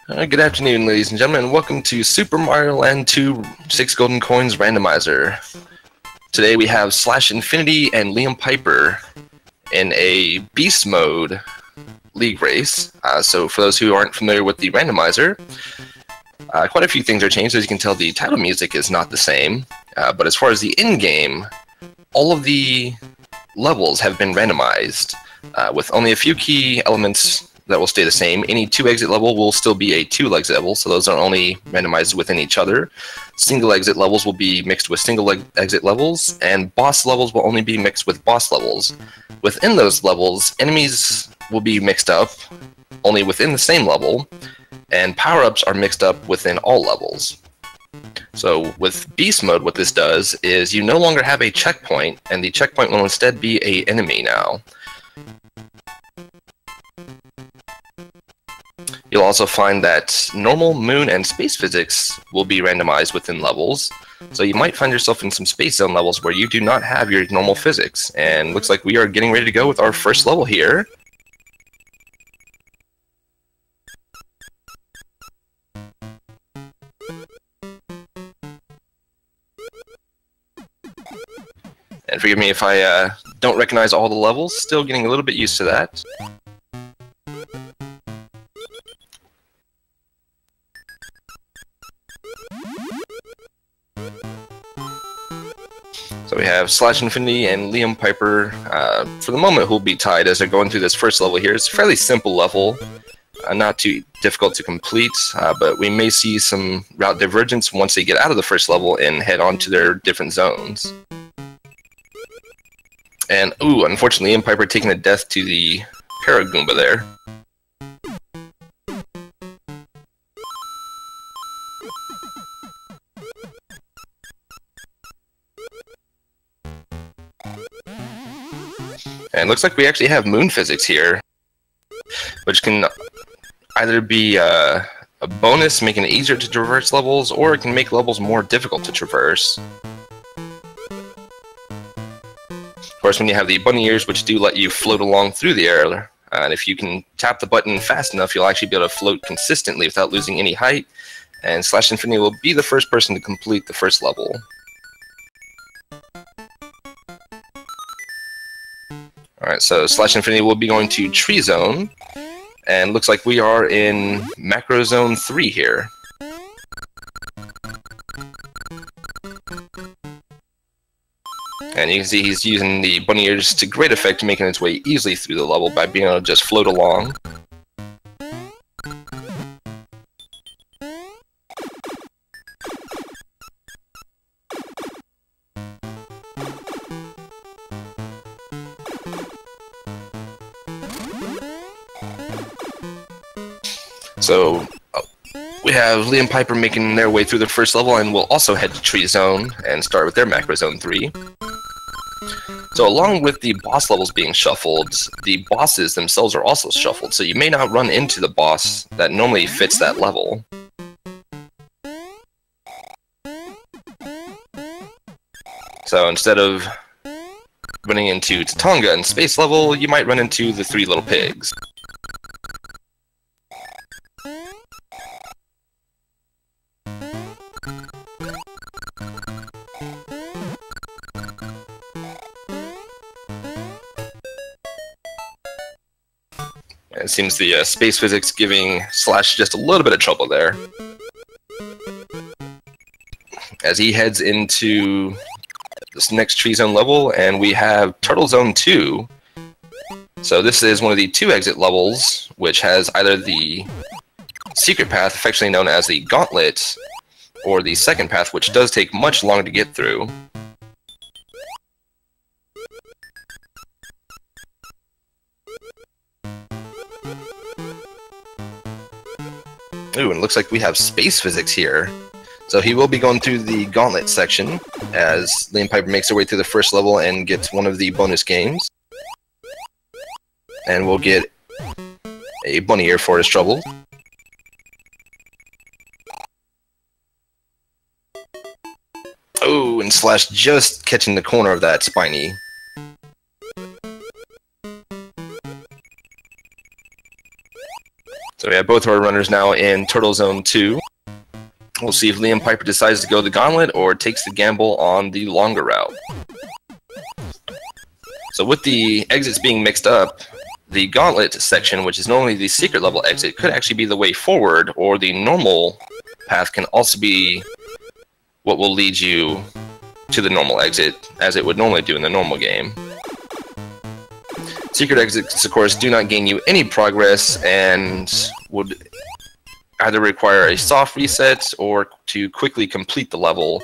Good afternoon, ladies and gentlemen, and welcome to Super Mario Land 2 6 Golden Coins Randomizer. Today we have Slashinfty and Liampiper in a Beast Mode League race. So for those who aren't familiar with the Randomizer, quite a few things are changed. As you can tell, the title music is not the same, but as far as the in-game, all of the levels have been randomized, with only a few key elements that will stay the same. Any 2-exit level will still be a 2-exit level, so those are only randomized within each other. Single-exit levels will be mixed with single-exit levels, and boss levels will only be mixed with boss levels. Within those levels, enemies will be mixed up, only within the same level, and power-ups are mixed up within all levels. So with Beast Mode, what this does is you no longer have a checkpoint, and the checkpoint will instead be an enemy now. You'll also find that normal, moon, and space physics will be randomized within levels, so you might find yourself in some Space Zone levels where you do not have your normal physics. And looks like we are getting ready to go with our first level here. And forgive me if I don't recognize all the levels, still getting a little bit used to that. So we have Slashinfty and Liampiper, for the moment, who'll be tied as they're going through this first level here. It's a fairly simple level, not too difficult to complete, but we may see some route divergence once they get out of the first level and head on to their different zones. And, ooh, unfortunately, Liampiper taking a death to the Paragoomba there. And it looks like we actually have moon physics here, which can either be a bonus, making it easier to traverse levels, or it can make levels more difficult to traverse. Of course, when you have the bunny ears, which do let you float along through the air, and if you can tap the button fast enough, you'll actually be able to float consistently without losing any height, and Slashinfty will be the first person to complete the first level. Alright, so Slashinfty will be going to Tree Zone, and looks like we are in Macro Zone 3 here. And you can see he's using the bunny ears to great effect, making its way easily through the level by being able to just float along. So we have Liampiper making their way through the first level, and we'll also head to Tree Zone and start with their Macro Zone 3. So along with the boss levels being shuffled, the bosses themselves are also shuffled, so you may not run into the boss that normally fits that level. So instead of running into Tatonga in space level, you might run into the 3 little pigs. It seems the space physics giving Slash just a little bit of trouble there, as he heads into this next Tree Zone level, and we have Turtle Zone 2. So this is one of the 2-exit levels, which has either the secret path, affectionately known as the Gauntlet, or the second path, which does take much longer to get through. Ooh, and it looks like we have space physics here. So he will be going through the Gauntlet section as Liampiper makes her way through the first level and gets one of the bonus games. And we'll get a bunny ear for his trouble. Oh, and Slash just catching the corner of that spiny. So So we have both our runners now in Turtle Zone 2. We'll see if Liampiper decides to go the gauntlet or takes the gamble on the longer route. So with the exits being mixed up, the gauntlet section, which is normally the secret level exit, could actually be the way forward, or the normal path can also be what will lead you to the normal exit, as it would normally do in the normal game. Secret exits, of course, do not gain you any progress and would either require a soft reset or to quickly complete the level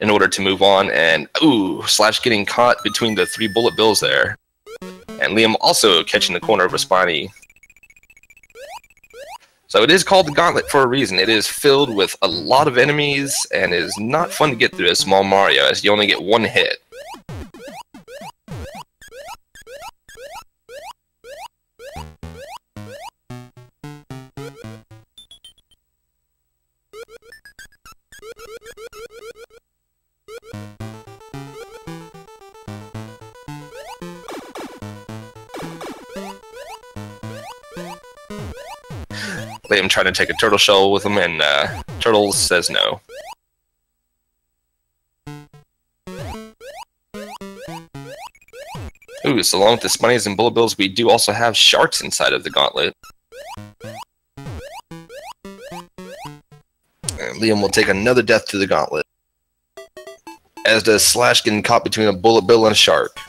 in order to move on. And ooh, Slash getting caught between the 3 bullet bills there. And Liam also catching the corner of a spiny. So it is called the Gauntlet for a reason. It is filled with a lot of enemies and is not fun to get through as small Mario, as you only get 1 hit. Liam trying to take a turtle shell with him, and Turtles says no. Ooh, so along with the Spinies and Bullet Bills, we do also have sharks inside of the gauntlet. And Liam will take another death to the gauntlet, as does Slash, getting caught between a Bullet Bill and a shark.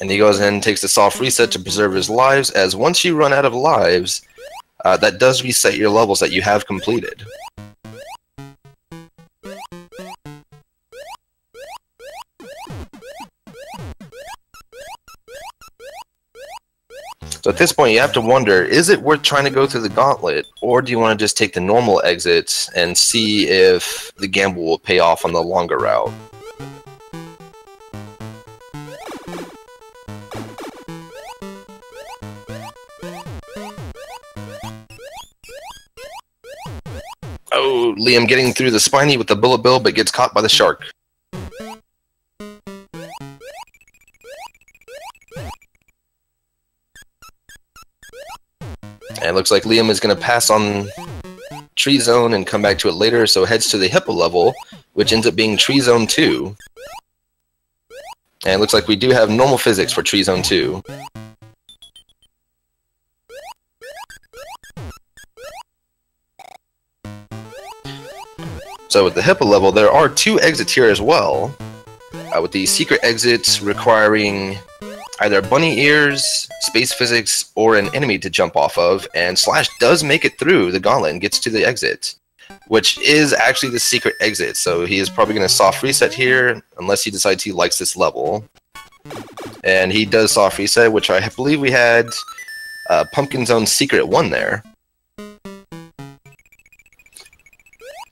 And he goes in and takes the soft reset to preserve his lives, as once you run out of lives, that does reset your levels that you have completed. So at this point you have to wonder, is it worth trying to go through the gauntlet, or do you want to just take the normal exits and see if the gamble will pay off on the longer route? Oh, Liam getting through the Spiny with the Bullet Bill, but gets caught by the shark. And it looks like Liam is going to pass on Tree Zone and come back to it later, so heads to the Hippo level, which ends up being Tree Zone 2. And it looks like we do have normal physics for Tree Zone 2. So with the Hippo level, there are 2 exits here as well, with the secret exits requiring either bunny ears, space physics, or an enemy to jump off of, and Slash does make it through the gauntlet and gets to the exit, which is actually the secret exit, so he is probably going to soft reset here, unless he decides he likes this level. And he does soft reset, which I believe we had Pumpkin Zone Secret 1 there.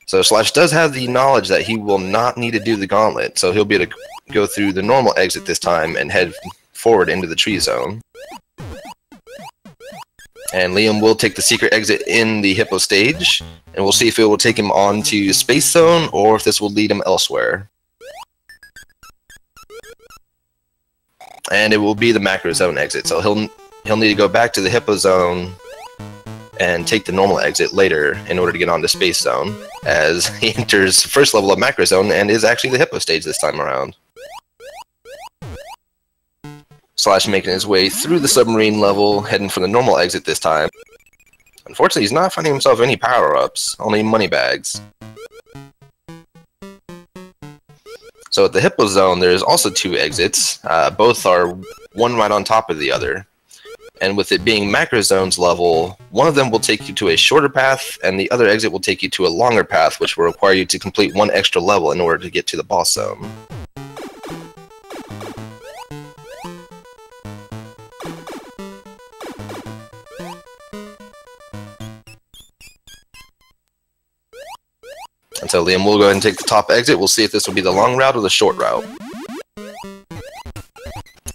So Slash does have the knowledge that he will not need to do the gauntlet, so he'll be able to go through the normal exit this time and head forward into the Tree Zone. And Liam will take the secret exit in the Hippo stage, and we'll see if it will take him on to Space Zone or if this will lead him elsewhere. And it will be the Macro Zone exit, so he'll need to go back to the Hippo Zone and take the normal exit later in order to get on to Space Zone, as he enters first level of Macro Zone and is actually the Hippo stage this time around. Slash making his way through the submarine level, heading for the normal exit this time. Unfortunately, he's not finding himself any power-ups, only money bags. So at the Hippo Zone, there's also 2 exits. Both are one right on top of the other. And with it being Macro Zones level, one of them will take you to a shorter path, and the other exit will take you to a longer path, which will require you to complete 1 extra level in order to get to the boss zone. And so Liam will go ahead and take the top exit. We'll see if this will be the long route or the short route.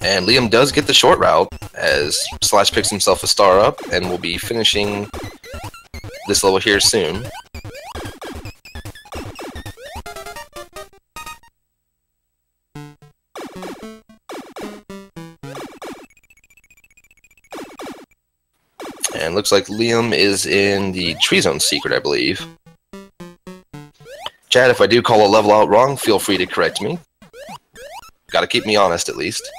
And Liam does get the short route, as Slash picks himself a star up, and will be finishing this level here soon. And looks like Liam is in the Tree Zone secret, I believe. Chad, if I do call a level out wrong, feel free to correct me. Gotta keep me honest, at least.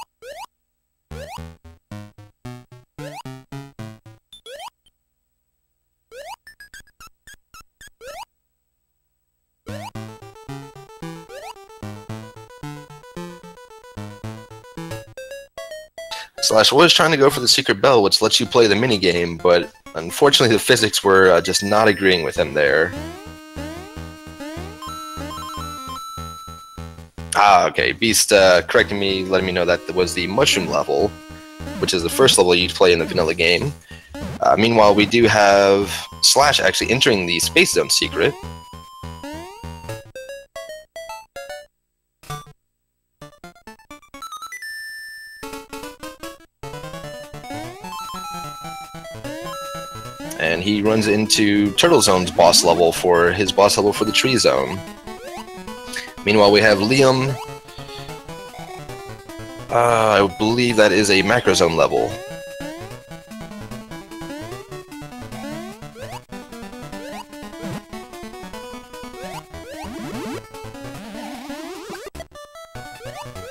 Slash was trying to go for the secret bell, which lets you play the minigame, but unfortunately the physics were just not agreeing with him there. Okay, Beast correcting me, letting me know that was the mushroom level, which is the first level you'd play in the vanilla game. Meanwhile, we do have Slash actually entering the Space Zone secret. And he runs into Turtle Zone's boss level for his boss level for the Tree Zone. Meanwhile, we have Liam. I believe that is a Macro Zone level.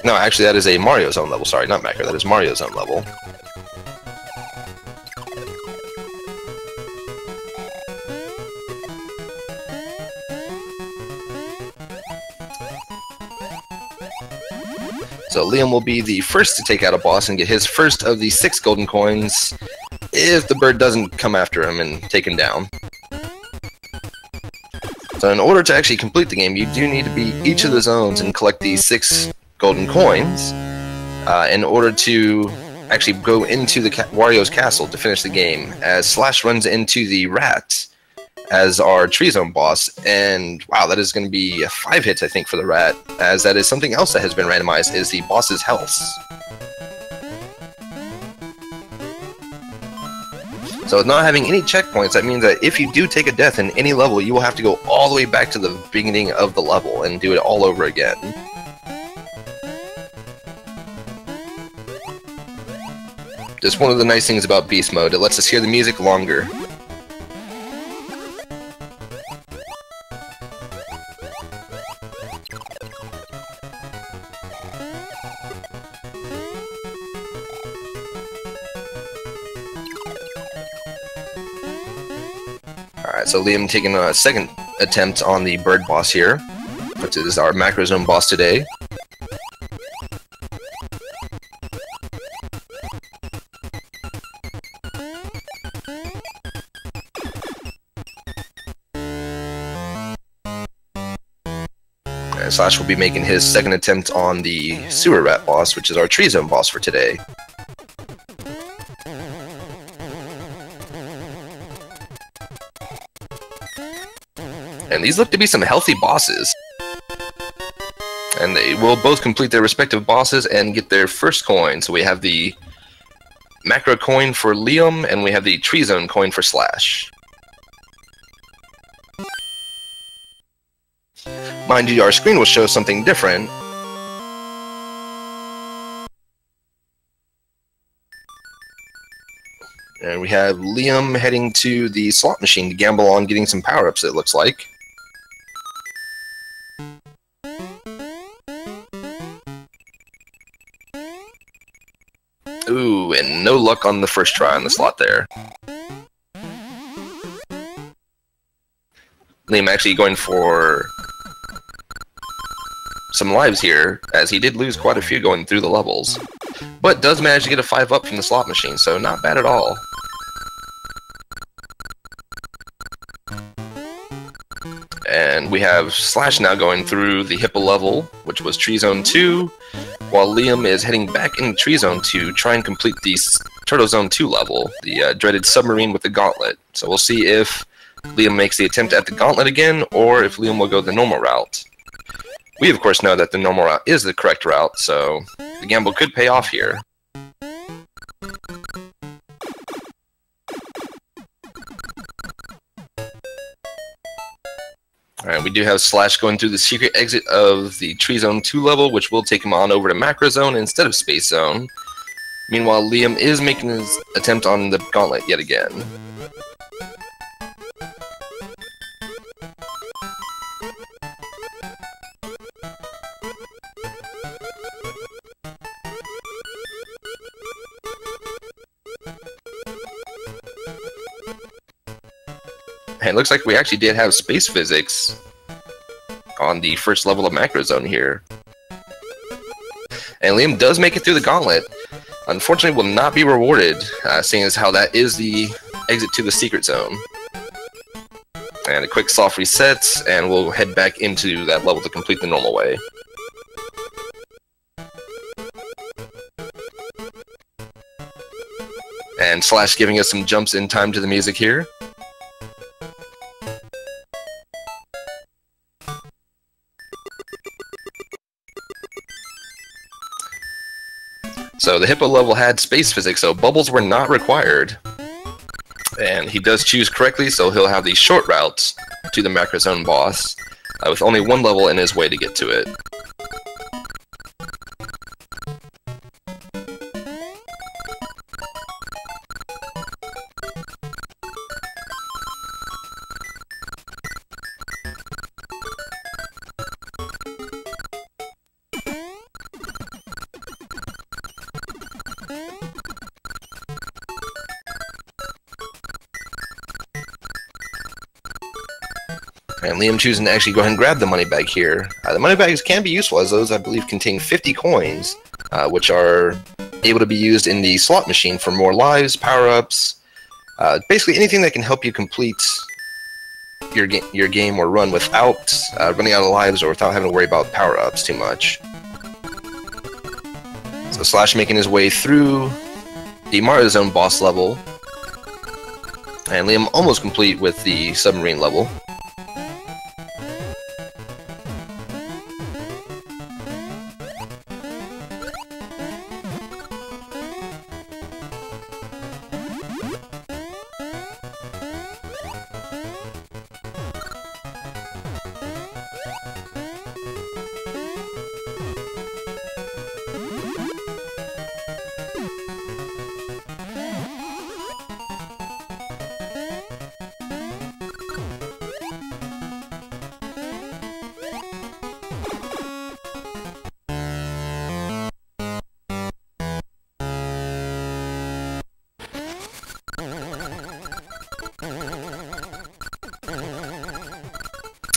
No, actually that is a Mario Zone level. Sorry, not Macro. That is Mario Zone level. So Liam will be the first to take out a boss and get his first of the 6 golden coins if the bird doesn't come after him and take him down. So in order to actually complete the game, you do need to beat each of the zones and collect these 6 golden coins in order to actually go into the Wario's castle to finish the game, as Slash runs into the rat as our Tree Zone boss, and wow, that is going to be 5 hits, I think, for the rat, as that is something else that has been randomized, is the boss's health. So with not having any checkpoints, that means that if you do take a death in any level, you will have to go all the way back to the beginning of the level and do it all over again. Just one of the nice things about Beast Mode, it lets us hear the music longer. Alright, so Liam taking a second attempt on the bird boss here, which is our Macro Zone boss today. And Slash will be making his second attempt on the sewer rat boss, which is our Tree Zone boss for today. And these look to be some healthy bosses. And they will both complete their respective bosses and get their first coin. So we have the Macro coin for Liam, and we have the Tree Zone coin for Slash. Mind you, our screen will show something different. And we have Liam heading to the slot machine to gamble on getting some power-ups, it looks like. Ooh, and no luck on the first try on the slot there. Liam actually going for some lives here, as he did lose quite a few going through the levels. But does manage to get a 5-up from the slot machine, so not bad at all. And we have Slash now going through the Hippo level, which was Tree Zone 2, while Liam is heading back into Tree Zone to try and complete the Turtle Zone 2 level, the dreaded submarine with the gauntlet. So we'll see if Liam makes the attempt at the gauntlet again, or if Liam will go the normal route. We, of course, know that the normal route is the correct route, so the gamble could pay off here. Alright, we do have Slash going through the secret exit of the Tree Zone 2 level, which will take him on over to Macro Zone instead of Space Zone. Meanwhile, Liam is making his attempt on the gauntlet yet again. And it looks like we actually did have space physics on the first level of Macro Zone here. And Liam does make it through the gauntlet. Unfortunately, will not be rewarded, seeing as how that is the exit to the secret zone. And a quick soft reset, and we'll head back into that level to complete the normal way. And Slash giving us some jumps in time to the music here. So the Hippo level had space physics, so bubbles were not required. And he does choose correctly, so he'll have the short route to the Macro Zone boss, with only one level in his way to get to it. And Liam choosing to actually go ahead and grab the money bag here. The money bags can be useful, as those, I believe, contain 50 coins, which are able to be used in the slot machine for more lives, power-ups, basically anything that can help you complete your game or run without running out of lives or without having to worry about power-ups too much. So Slash making his way through the Mario Zone boss level, and Liam almost complete with the submarine level.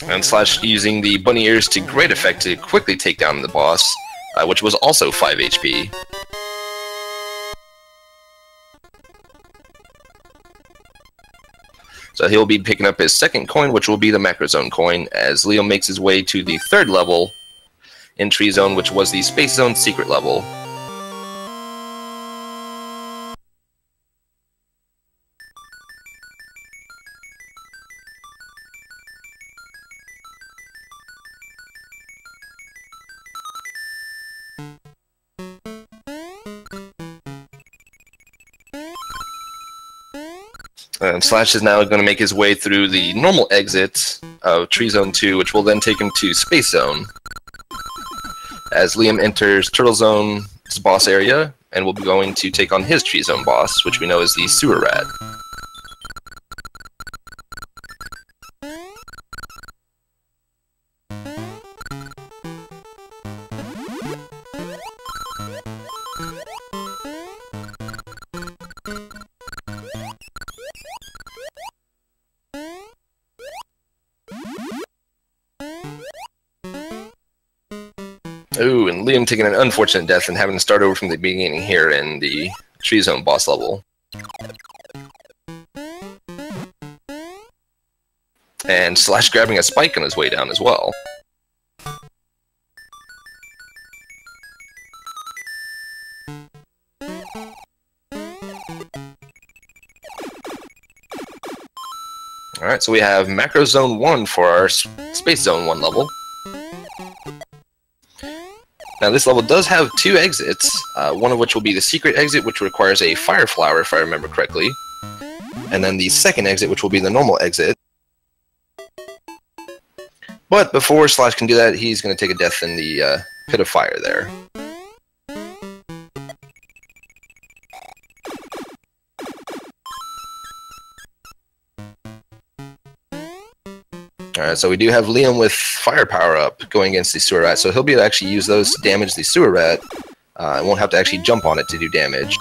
And Slash using the bunny ears to great effect to quickly take down the boss, which was also 5 HP. So he'll be picking up his second coin, which will be the Macro Zone coin, as Leo makes his way to the third level in Tree Zone, which was the Space Zone secret level. And Slash is now going to make his way through the normal exit of Tree Zone 2, which will then take him to Space Zone, as Liam enters Turtle Zone's boss area, and will be going to take on his Tree Zone boss, which we know is the Sewer Rat. Ooh, and Liam taking an unfortunate death and having to start over from the beginning here in the Tree Zone boss level. And Slash grabbing a spike on his way down as well. Alright, so we have Macro Zone 1 for our Space Zone 1 level. Now this level does have 2 exits, one of which will be the secret exit, which requires a fire flower if I remember correctly, and then the second exit, which will be the normal exit. But before Slash can do that, he's going to take a death in the pit of fire there. Alright, so we do have Liam with firepower up going against the sewer rat, so he'll be able to actually use those to damage the sewer rat. And won't have to actually jump on it to do damage.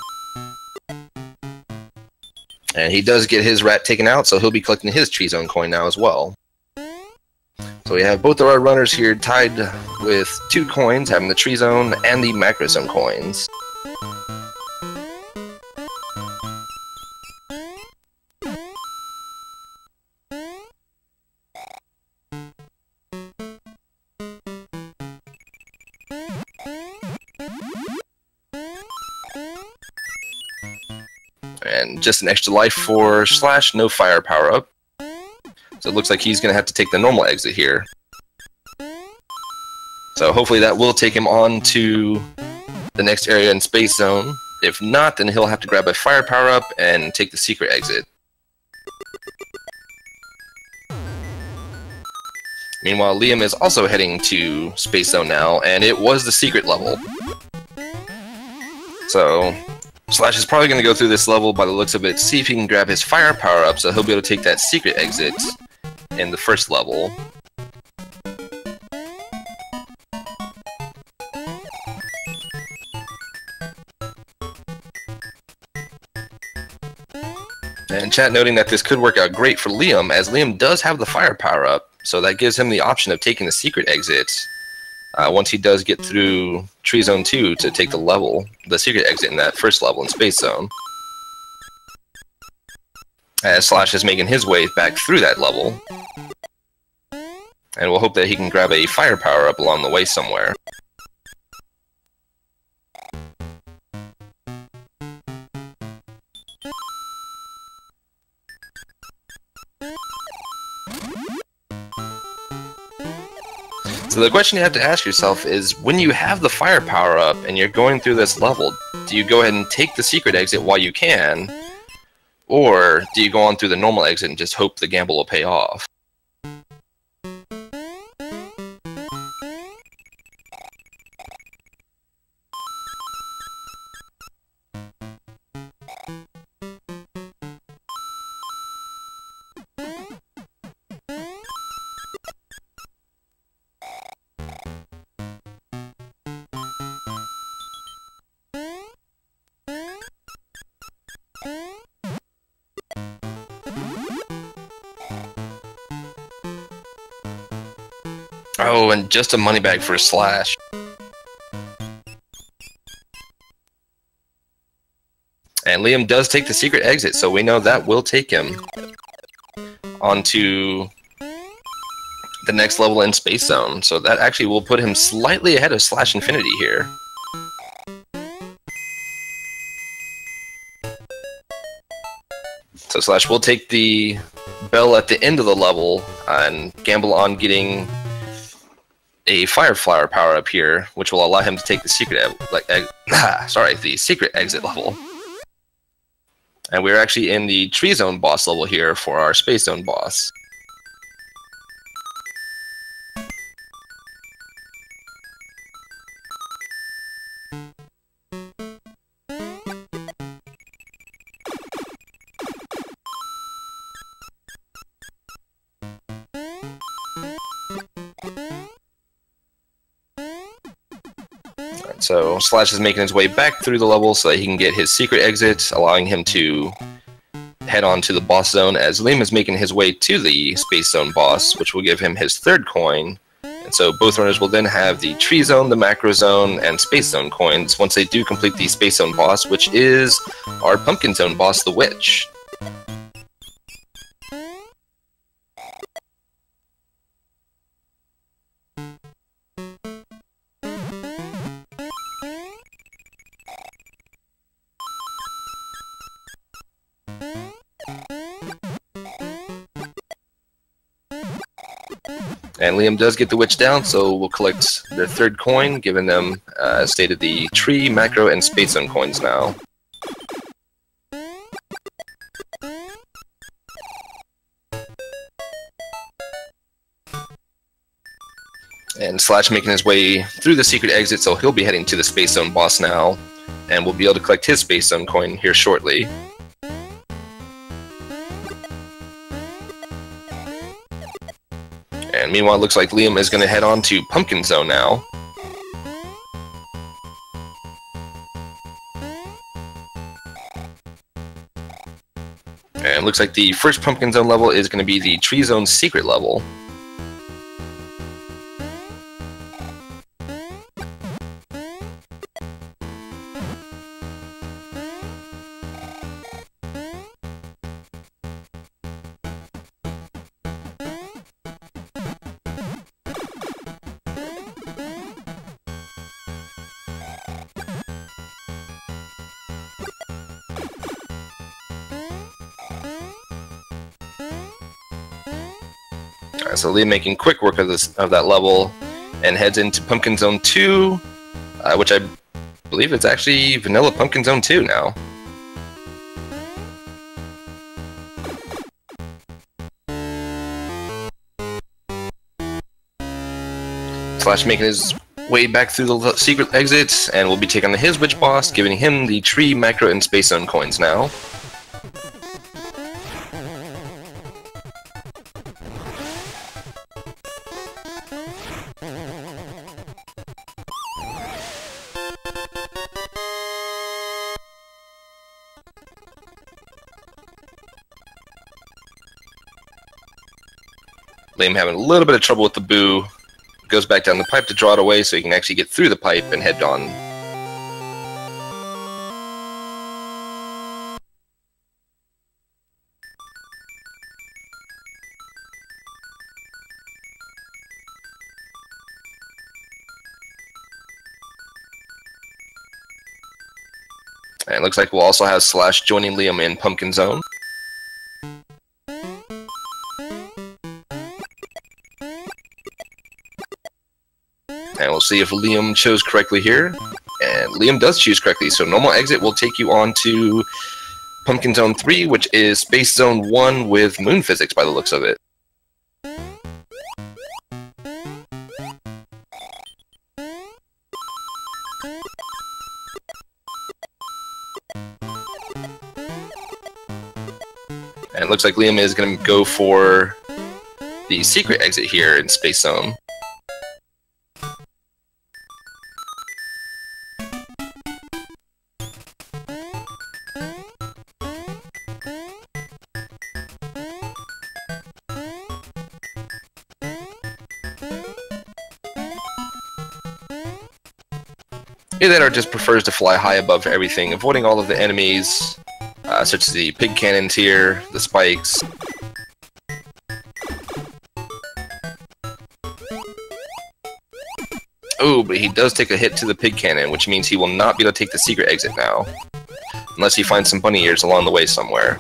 And he does get his rat taken out, so he'll be collecting his tree zone coin now as well. So we have both of our runners here tied with 2 coins, having the tree zone and the macro zone coins. And just an extra life for Slash, no fire power up. So it looks like he's going to have to take the normal exit here. So hopefully that will take him on to the next area in Space Zone. If not, then he'll have to grab a fire power up and take the secret exit. Meanwhile, Liam is also heading to Space Zone now, and it was the secret level. So Slash is probably going to go through this level by the looks of it, see if he can grab his fire power up, so he'll be able to take that secret exit in the first level. And chat noting that this could work out great for Liam, as Liam does have the fire power up, so that gives him the option of taking the secret exit once he does get through Tree Zone 2 to take the secret exit in that first level in Space Zone. As Slash is making his way back through that level. And we'll hope that he can grab a fire power up along the way somewhere. So the question you have to ask yourself is, when you have the fire power up and you're going through this level, do you go ahead and take the secret exit while you can? Or do you go on through the normal exit and just hope the gamble will pay off? Oh, and just a money bag for a Slash. And Liam does take the secret exit, so we know that will take him onto the next level in Space Zone. So that actually will put him slightly ahead of Slashinfty here. So Slash will take the bell at the end of the level and gamble on getting a fire flower power up here, which will allow him to take the secret the secret exit level. And we're actually in the Tree Zone boss level here for our Space Zone boss. So Slash is making his way back through the level so that he can get his secret exit, allowing him to head on to the boss zone, as Liam is making his way to the Space Zone boss, which will give him his 3rd coin. And so both runners will then have the Tree Zone, the Macro Zone, and Space Zone coins once they do complete the Space Zone boss, which is our Pumpkin Zone boss, the Witch. And Liam does get the Witch down, so we'll collect their 3rd coin, giving them, as stated, the Tree, Macro, and Space Zone coins now. And Slash making his way through the secret exit, so he'll be heading to the Space Zone boss now, and we'll be able to collect his Space Zone coin here shortly. And meanwhile, it looks like Liam is going to head on to Pumpkin Zone now. And it looks like the first Pumpkin Zone level is going to be the Tree Zone secret level. So Liam making quick work of that level, and heads into Pumpkin Zone 2, which I believe it's actually Vanilla Pumpkin Zone 2 now. Slash making his way back through the secret exits, and will be taking on his Witch Boss, giving him the Tree, Macro, and Space Zone coins now. Liam having a little bit of trouble with the boo. Goes back down the pipe to draw it away so he can actually get through the pipe and head on. And it looks like we'll also have Slash joining Liam in Pumpkin Zone. And we'll see if Liam chose correctly here. And Liam does choose correctly, so normal exit will take you on to Pumpkin Zone 3, which is Space Zone 1 with Moon Physics by the looks of it. And it looks like Liam is going to go for the secret exit here in Space Zone. Either that or just prefers to fly high above everything, avoiding all of the enemies, such as the pig cannons here, the spikes. Oh, but he does take a hit to the pig cannon, which means he will not be able to take the secret exit now. Unless he finds some bunny ears along the way somewhere.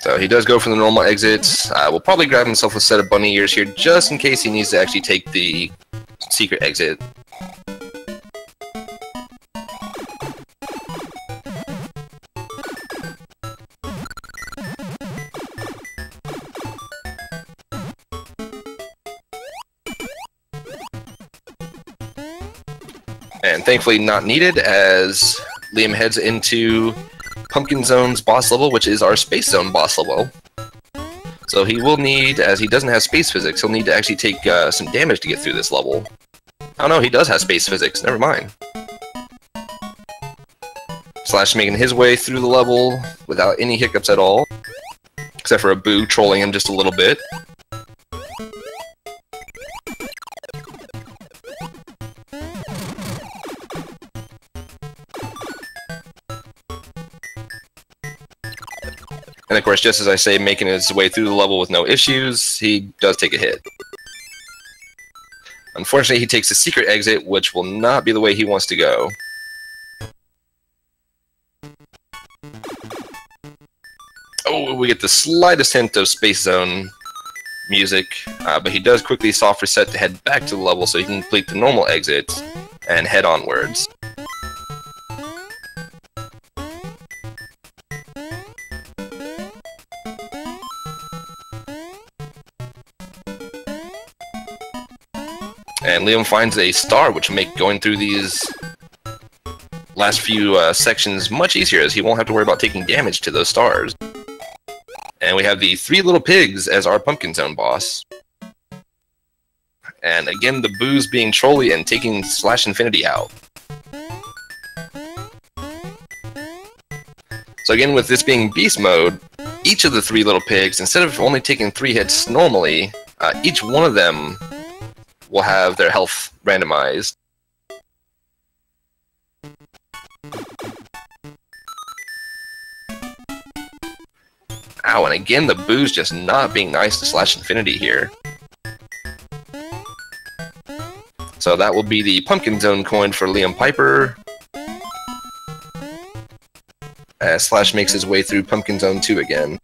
So he does go for the normal exits. Will probably grab himself a set of bunny ears here, just in case he needs to actually take the secret exit. And thankfully not needed, as Liam heads into Pumpkin Zone's boss level, which is our Space Zone boss level. So he will need, as he doesn't have space physics, he'll need to actually take some damage to get through this level. Oh no, he does have space physics, never mind. Slash making his way through the level without any hiccups at all, except for a boo trolling him just a little bit. And of course, just as I say, making his way through the level with no issues, he does take a hit. Unfortunately, he takes the secret exit, which will not be the way he wants to go. Oh, we get the slightest hint of Space Zone music, but he does quickly soft reset to head back to the level so he can complete the normal exit and head onwards. And Liam finds a star, which will make going through these last few sections much easier, as he won't have to worry about taking damage to those stars. And we have the Three Little Pigs as our Pumpkin Zone boss. And again, the Boos being trolly and taking Slashinfty out. So again, with this being Beast Mode, each of the Three Little Pigs, instead of only taking 3 hits normally, each one of them will have their health randomized. Ow, and again, the Boos just not being nice to Slashinfty here. So that will be the Pumpkin Zone coin for Liampiper. As Slash makes his way through Pumpkin Zone 2 again.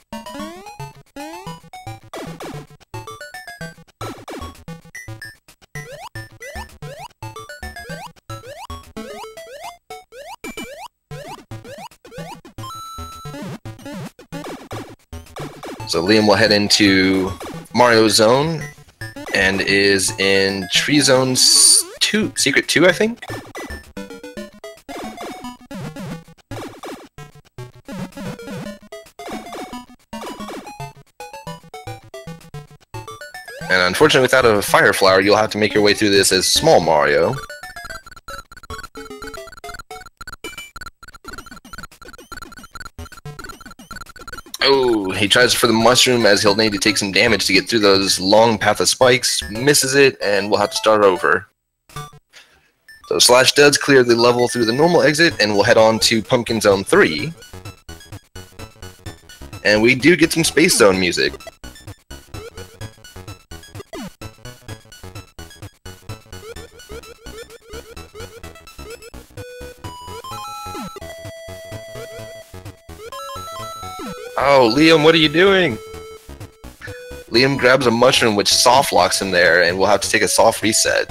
So Liam will head into Mario Zone and is in Tree Zone 2, Secret 2, I think? And unfortunately, without a Fire Flower, you'll have to make your way through this as Small Mario. Oh, he tries for the mushroom as he'll need to take some damage to get through those long path of spikes, misses it, and we'll have to start over. So Slash does clear the level through the normal exit, and we'll head on to Pumpkin Zone 3. And we do get some Space Zone music. Oh, Liam, what are you doing? Liam grabs a mushroom which soft locks him there, and we'll have to take a soft reset.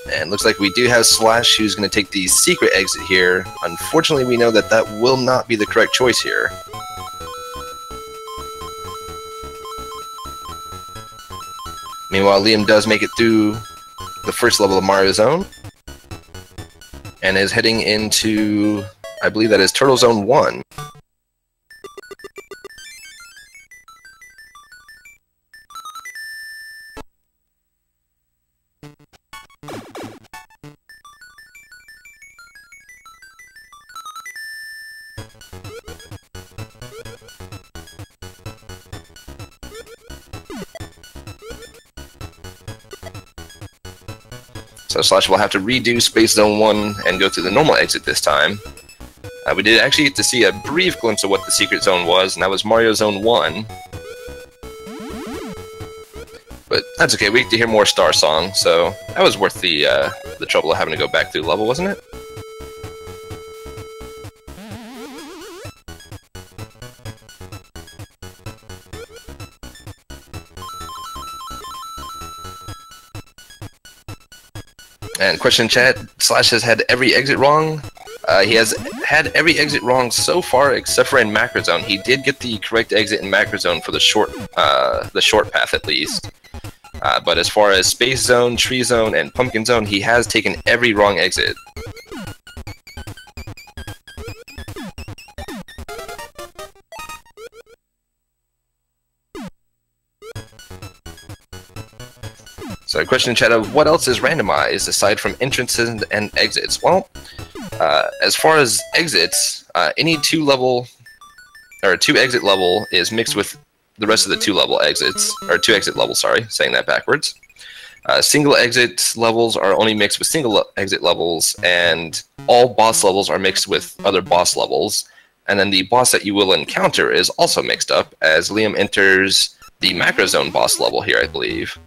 And looks like we do have Slash, who's going to take the secret exit here. Unfortunately, we know that that will not be the correct choice here. Meanwhile, Liam does make it through the first level of Mario Zone, and is heading into, I believe that is Turtle Zone 1. So Slash will have to redo Space Zone 1 and go through the normal exit this time. We did actually get to see a brief glimpse of what the secret zone was, and that was Mario Zone 1. But that's okay, we get to hear more Star Song, so that was worth the trouble of having to go back through the level, wasn't it? And question in chat, Slash has had every exit wrong. He has had every exit wrong so far except for in Macro Zone. He did get the correct exit in Macro Zone for the short path at least. But as far as Space Zone, Tree Zone, and Pumpkin Zone, he has taken every wrong exit. So question in chat of what else is randomized aside from entrances and exits? Well, as far as exits, any two exit level is mixed with the rest of the 2 level exits, or 2 exit levels, sorry, saying that backwards. Single exit levels are only mixed with single exit levels, and all boss levels are mixed with other boss levels. And then the boss that you will encounter is also mixed up, as Liam enters the Macro Zone boss level here, I believe.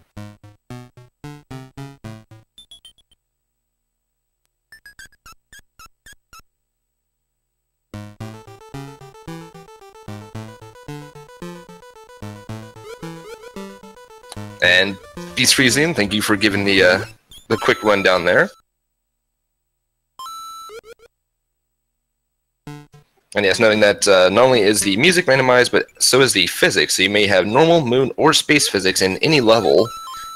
And Beast Freezing, thank you for giving the quick rundown there. And yes, noting that not only is the music randomized, but so is the physics. So you may have normal, moon, or space physics in any level.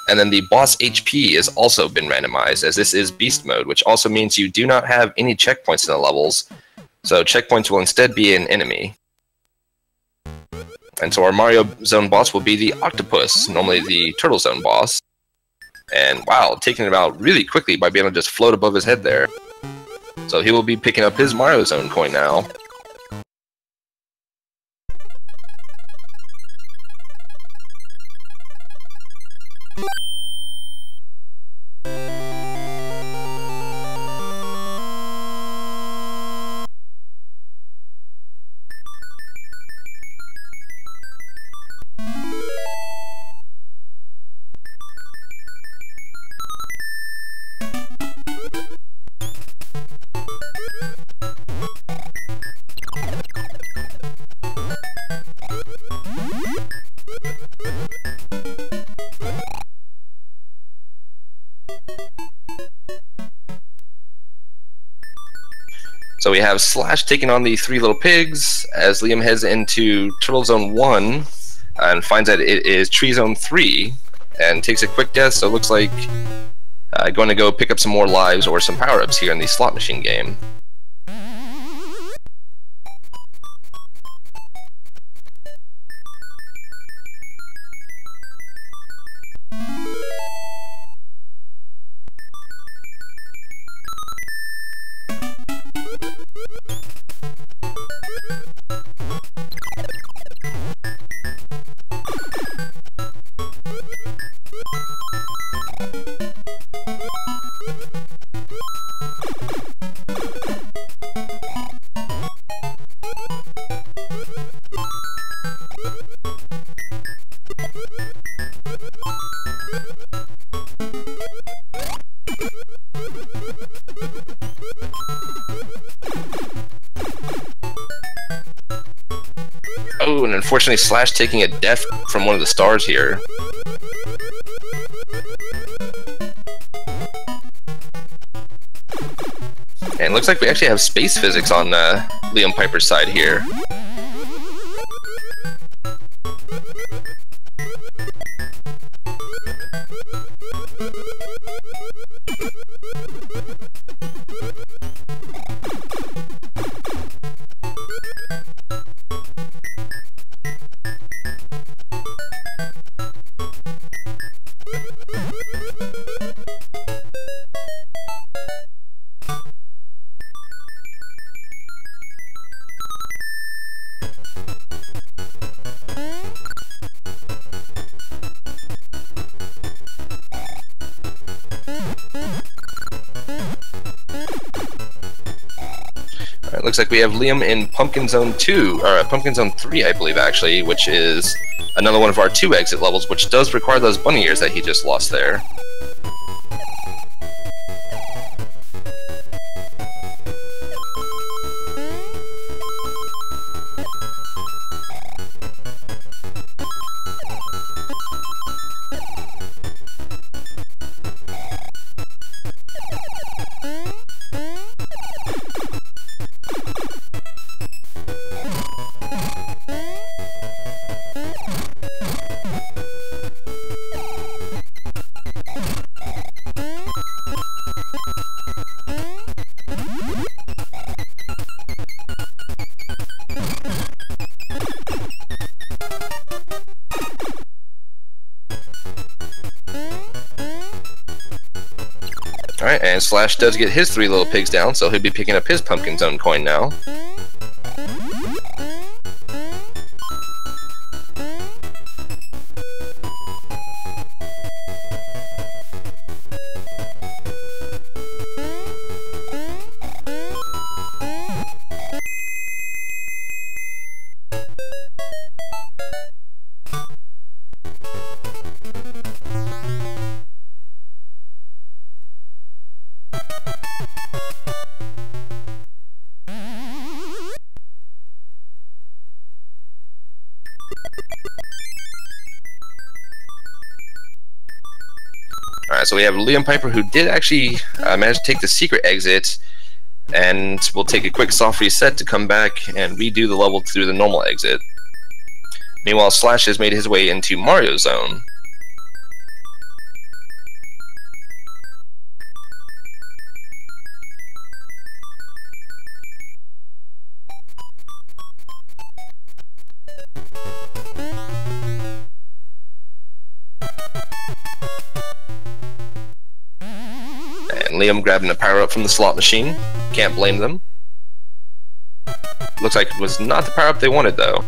And then the boss HP has also been randomized, as this is beast mode, which also means you do not have any checkpoints in the levels. So checkpoints will instead be an enemy. And so our Mario Zone boss will be the octopus, normally the Turtle Zone boss. And wow, taking him out really quickly by being able to just float above his head there. So he will be picking up his Mario Zone coin now. So we have Slash taking on the three little pigs as Liam heads into Turtle Zone 1 and finds that it is Tree Zone 3 and takes a quick death, so it looks like going to go pick up some more lives or some power-ups here in the slot machine game. Oh, and unfortunately Slash taking a death from one of the stars here. And it looks like we actually have space physics on Liampiper's side here. It looks like we have Liam in Pumpkin Zone 2, or Pumpkin Zone 3, I believe, actually, which is another one of our 2 exit levels, which does require those bunny ears that he just lost there. Alright, and Slash does get his 3 little pigs down, so he'll be picking up his Pumpkin Zone coin now. Alright, so we have Liampiper, who did actually manage to take the secret exit, and we'll take a quick soft reset to come back and redo the level through the normal exit. Meanwhile, Slash has made his way into Mario Zone. And Liam grabbing a power-up from the slot machine. Can't blame them. Looks like it was not the power-up they wanted, though.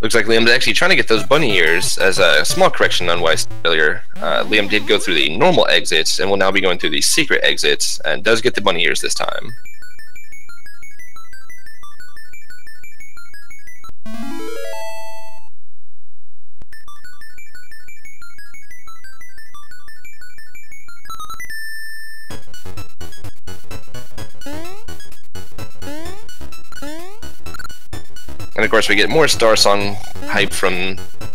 Looks like Liam's actually trying to get those bunny ears. As a small correction on what I said earlier, Liam did go through the normal exits and will now be going through the secret exits, and does get the bunny ears this time. And of course we get more Star Song hype from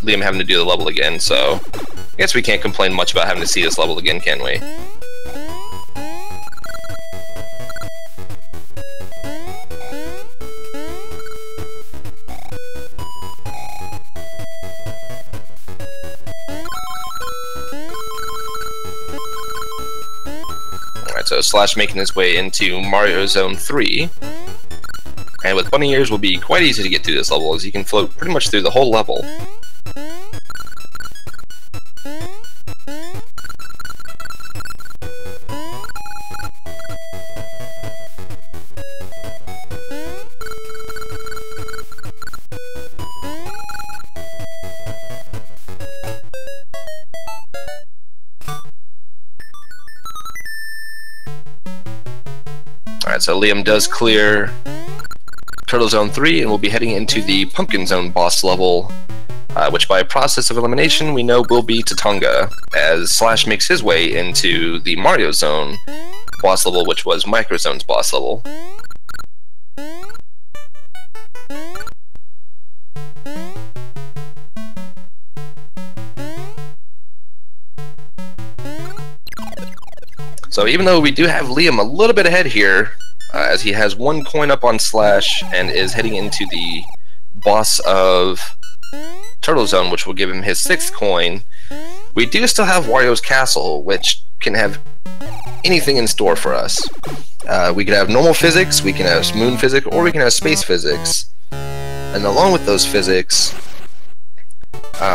Liam having to do the level again, so I guess we can't complain much about having to see this level again, can we? Alright, so Slash making his way into Mario Zone 3. And with bunny ears, will be quite easy to get through this level, as you can float pretty much through the whole level. Alright, so Liam does clear Turtle Zone 3, and we'll be heading into the Pumpkin Zone boss level, which by process of elimination we know will be Tatonga, as Slash makes his way into the Mario Zone boss level, which was Micro Zone's boss level. So even though we do have Liam a little bit ahead here, as he has 1 coin up on Slash and is heading into the boss of Turtle Zone, which will give him his 6th coin, we do still have Wario's Castle, which can have anything in store for us. We could have normal physics, we can have moon physics, or we can have space physics. And along with those physics,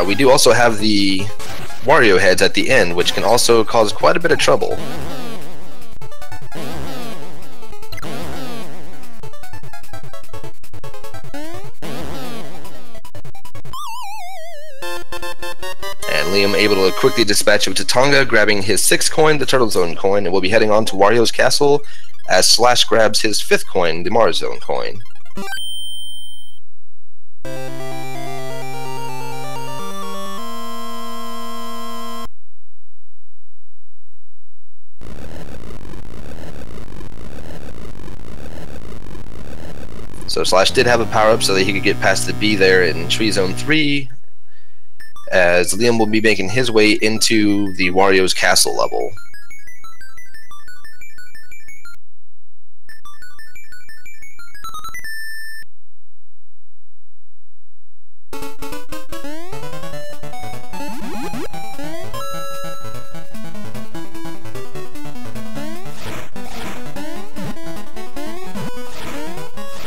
we do also have the Wario heads at the end, which can also cause quite a bit of trouble. Liam able to quickly dispatch of Tatonga, grabbing his 6th coin, the Turtle Zone coin, and we'll be heading on to Wario's Castle as Slash grabs his 5th coin, the Mario Zone coin. So Slash did have a power-up so that he could get past the B there in Tree Zone 3, as Liam will be making his way into the Wario's Castle level.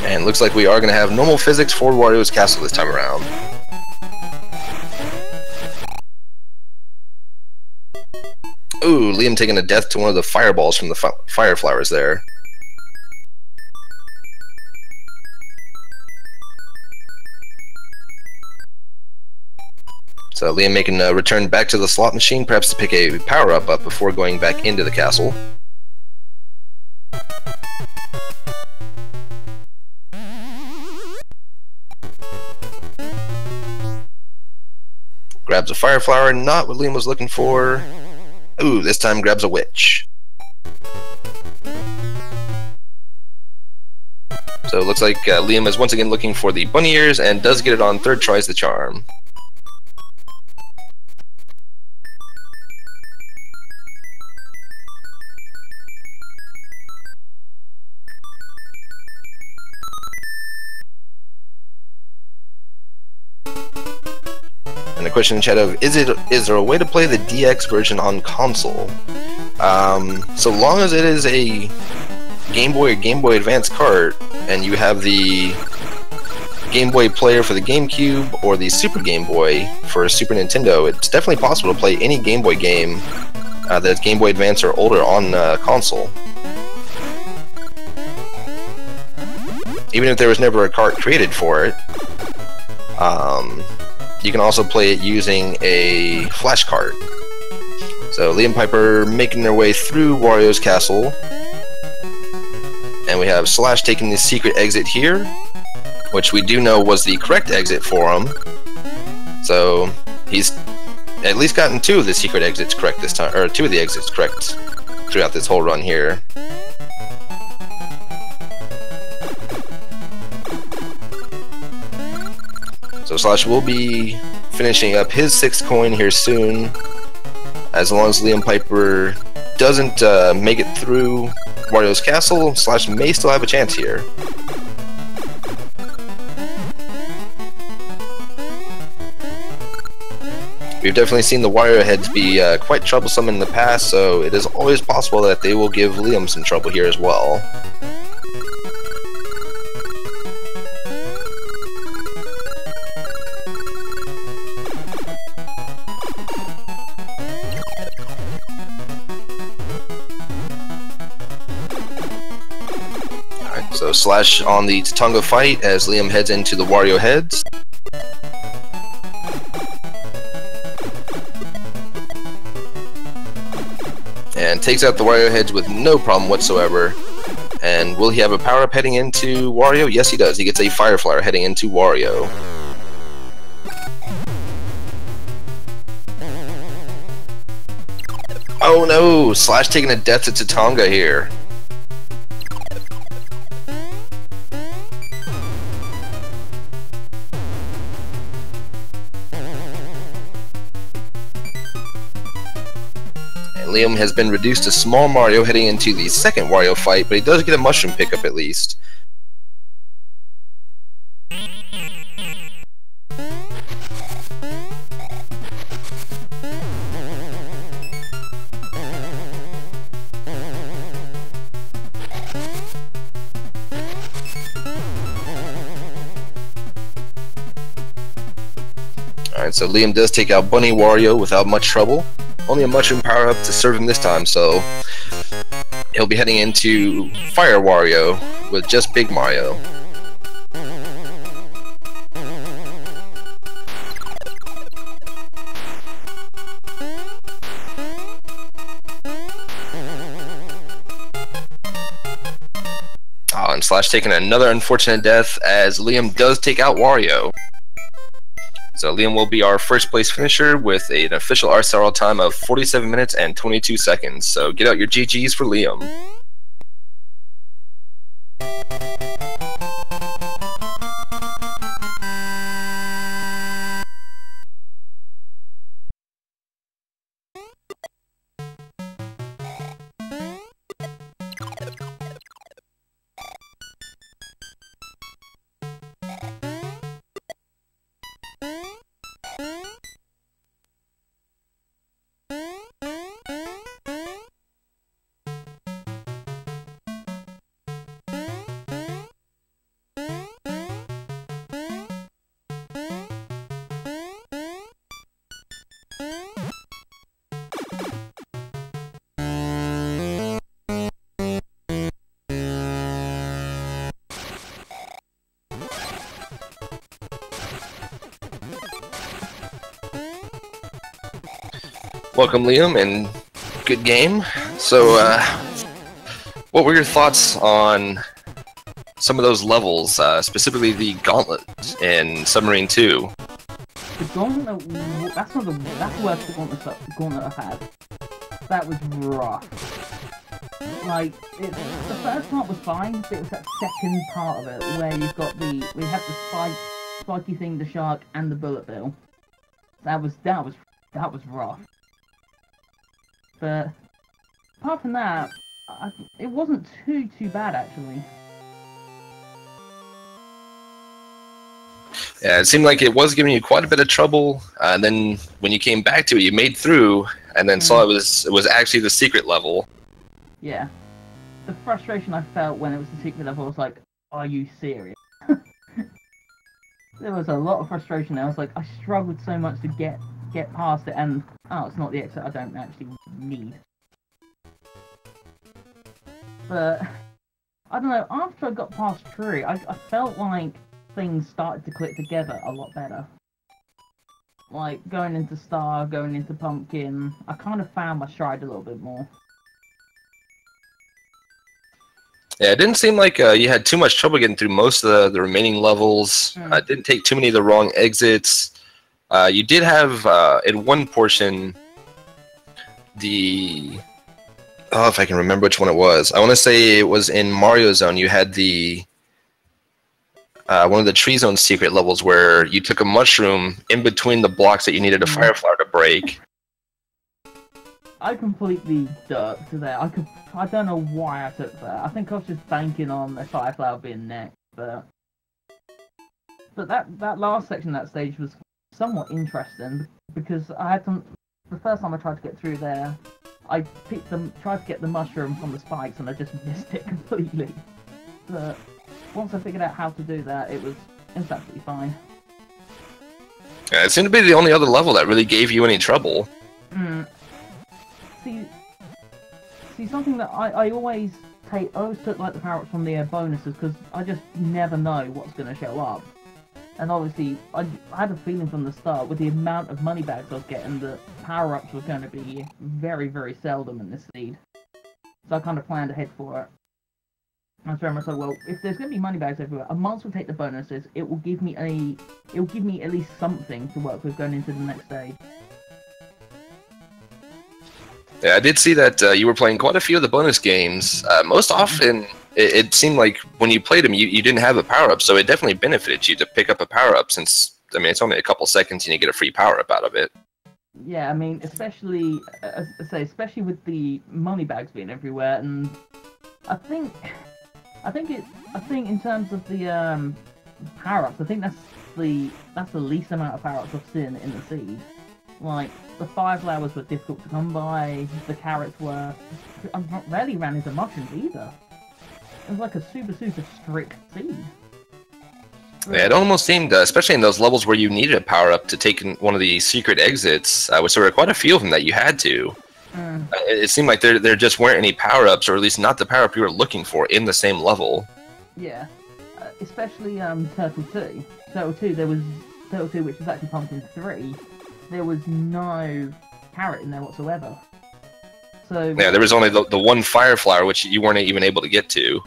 And looks like we are going to have normal physics for Wario's Castle this time around. Ooh, Liam taking a death to one of the fireballs from the fire flowers there. So Liam making a return back to the slot machine, perhaps to pick a power-up up before going back into the castle. Grabs a fire flower, not what Liam was looking for. Ooh, this time grabs a witch. So it looks like Liam is once again looking for the bunny ears and does get it on third tries the charm. And a question in chat of, is there a way to play the DX version on console? So long as it is a Game Boy or Game Boy Advance cart, and you have the Game Boy player for the GameCube or the Super Game Boy for Super Nintendo, it's definitely possible to play any Game Boy game that's Game Boy Advance or older on console. Even if there was never a cart created for it, you can also play it using a flash cart. So Liampiper making their way through Wario's castle. And we have Slash taking the secret exit here, which we do know was the correct exit for him. So he's at least gotten 2 of the secret exits correct this time, or 2 of the exits correct throughout this whole run here. So Slash will be finishing up his 6th coin here soon. As long as Liampiper doesn't make it through Wario's castle, Slash may still have a chance here. We've definitely seen the Wario heads be quite troublesome in the past, so it is always possible that they will give Liam some trouble here as well. So Slash on the Tatonga fight as Liam heads into the Wario heads. And takes out the Wario heads with no problem whatsoever. And will he have a power-up heading into Wario? Yes, he does. He gets a Fire Flower heading into Wario. Oh no! Slash taking a death to Tatonga here. Liam has been reduced to Small Mario heading into the second Wario fight, but he does get a mushroom pickup at least. Alright, so Liam does take out Bunny Wario without much trouble. Only a mushroom power-up to serve him this time, so he'll be heading into Fire Wario with just Big Mario. Oh, and Slash taking another unfortunate death as Liam does take out Wario. So Liam will be our first place finisher with an official RSRL time of 47 minutes and 22 seconds. So get out your GGs for Liam. Welcome, Liam, and good game. So, what were your thoughts on some of those levels, specifically the Gauntlet in Submarine 2? The Gauntlet, that's the worst Gauntlet I've had. That was rough. Like, the first part was fine, but it was that second part of it where you've got we have the spiky thing, the shark, and the bullet bill. That was rough. But apart from that, it wasn't too bad actually. Yeah, it seemed like it was giving you quite a bit of trouble. And then when you came back to it, you made through, and then saw it was actually the secret level. Yeah. The frustration I felt when it was the secret level was like, are you serious? There was a lot of frustration there. I was like, I struggled so much to get past it, and oh, it's not the exit I don't actually need. But I don't know, after I got past Tree, I felt like things started to click together a lot better. Like, going into Star, going into Pumpkin, I kind of found my stride a little bit more. Yeah, it didn't seem like you had too much trouble getting through most of the remaining levels. It didn't take too many of the wrong exits. You did have, in one portion, if I can remember which one it was. I want to say it was in Mario Zone. You had one of the Tree Zone secret levels where you took a mushroom in between the blocks that you needed a fire flower to break. I completely dirked there. I don't know why I took that. I think I was just banking on the fire flower being next, but that last section of that stage was somewhat interesting because I had the first time I tried to get through there, I tried to get the mushroom from the spikes and I just missed it completely. But once I figured out how to do that, it was absolutely fine. Yeah, it seemed to be the only other level that really gave you any trouble. See, something that I always took like the power-ups from the bonuses because I just never know what's going to show up. And obviously, I had a feeling from the start with the amount of money bags I was getting that power-ups were going to be very, very seldom in this seed. So I kind of planned ahead for it. I was very much like, well, if there's going to be money bags everywhere, I might as well take the bonuses. It will give me at least something to work with going into the next stage. Yeah, I did see that you were playing quite a few of the bonus games. Most often, it seemed like when you played them, you didn't have a power-up, so it definitely benefited you to pick up a power-up since, I mean, it's only a couple seconds and you get a free power-up out of it. Yeah, I mean, especially with the money bags being everywhere, and I think in terms of the power-ups, I think that's the least amount of power-ups I've seen in the seed. Like, the fire flowers were difficult to come by, the carrots were... I rarely ran into mushrooms either. It was like a super strict seed. Yeah, it almost seemed, especially in those levels where you needed a power-up to take in one of the secret exits, which there were quite a few of them that you had to. It seemed like there just weren't any power-ups, or at least not the power-up you were looking for in the same level. Yeah, especially Turtle 2. Turtle 2, there was Turtle 2, which was actually Pumpkin 3. There was no carrot in there whatsoever. So yeah, there was only the one fire flower, which you weren't even able to get to.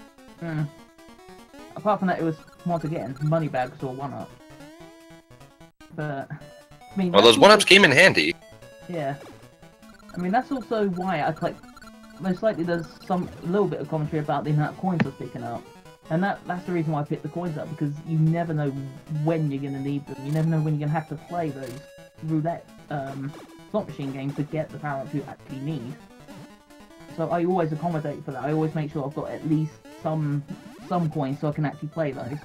Apart from that, it was, once again, money bags or one-up. But, I mean... Well, those one-ups came in handy. Yeah. I mean, that's also why I collect... Most likely there's a little bit of commentary about the amount of coins I was picking up. And that's the reason why I picked the coins up, because you never know when you're going to need them. You never know when you're going to have to play those roulette slot machine games to get the power-ups you actually need. So I always accommodate for that. I always make sure I've got at least some coins so I can actually play those.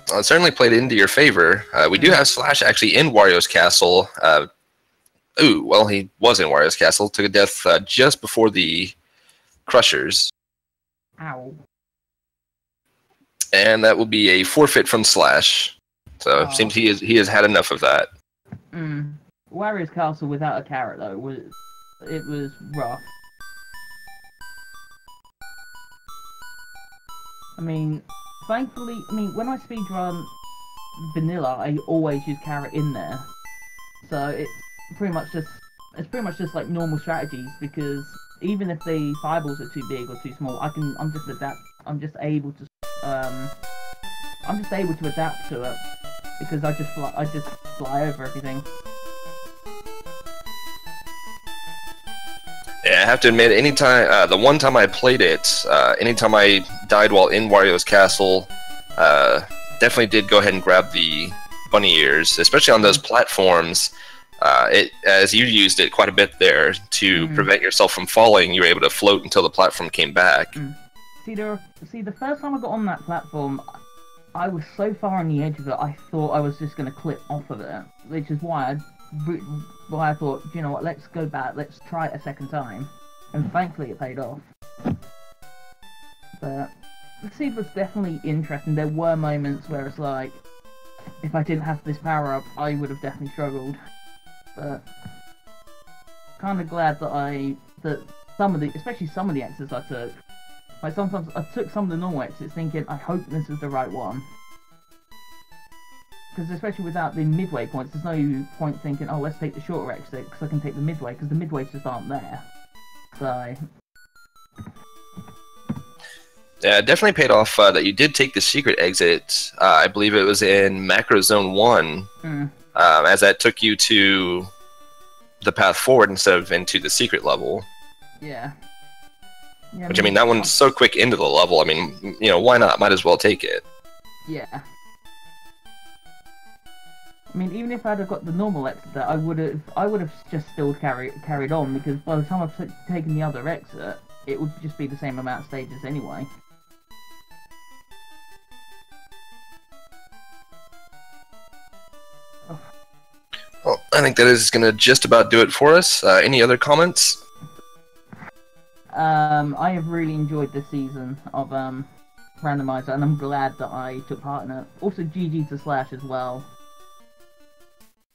Well, it certainly played into your favor. We do have Slash actually in Wario's castle. Well, he was in Wario's castle. Took a death just before the Crushers. Ow. And that will be a forfeit from Slash. So it seems he has had enough of that. Wario's castle without a carrot though was rough. I mean, thankfully, when I speedrun vanilla, I always use carrot in there. So it's pretty much just like normal strategies, because even if the fireballs are too big or too small, I'm just able to adapt to it, because I just fly over everything. Yeah, I have to admit, anytime the one time I played it, anytime I died while in Wario's castle, definitely did go ahead and grab the bunny ears, especially on those platforms. As you used it quite a bit there to prevent yourself from falling, you were able to float until the platform came back. See, the first time I got on that platform, I was so far on the edge of it, I thought I was just going to clip off of it, which is why I thought, you know what, let's go back, let's try it a second time, and thankfully it paid off. But the seed was definitely interesting. There were moments where it's like, if I didn't have this power up, I would have definitely struggled. But kind of glad that especially some of the exits I took. Like sometimes I took some of the normal exits thinking, I hope this is the right one. Because especially without the midway points, there's no point thinking, oh, let's take the shorter exit, because I can take the midway, because the midways just aren't there. So... Yeah, it definitely paid off that you did take the secret exit. I believe it was in Macro Zone 1, as that took you to the path forward instead of into the secret level. Yeah. Which, I mean, that one's so quick into the level, I mean, you know, why not? Might as well take it. Yeah. I mean, even if I'd have got the normal exit, I would have just still carried on, because by the time I've taken the other exit, it would just be the same amount of stages anyway. Well, I think that is going to just about do it for us. Any other comments? I have really enjoyed this season of Randomizer, and I'm glad that I took part in it. Also, GG to Slash as well.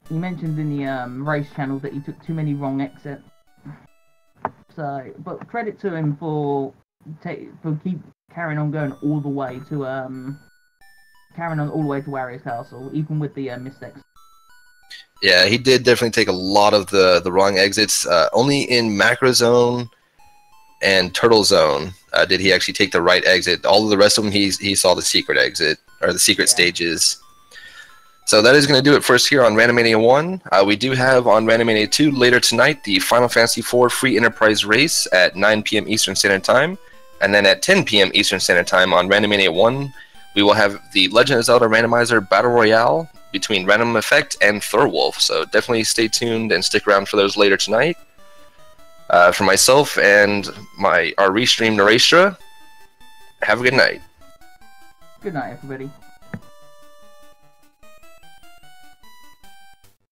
He mentioned in the race channel that he took too many wrong exits. So, but credit to him for keep carrying on going all the way to Wario's Castle, even with the mistakes. Yeah, he did definitely take a lot of the wrong exits. Only in Macro Zone and Turtle Zone did he actually take the right exit. All of the rest of them, he saw the secret exit, or the secret stages. So that is going to do it for us here on Randomania 1. We do have on Randomania 2 later tonight the Final Fantasy IV Free Enterprise Race at 9 p.m. Eastern Standard Time. And then at 10 p.m. Eastern Standard Time on Randomania 1, we will have the Legend of Zelda Randomizer Battle Royale between Random Effect and Thorwolf. So definitely stay tuned and stick around for those later tonight. For myself and our restream Narastra, have a good night. Good night, everybody.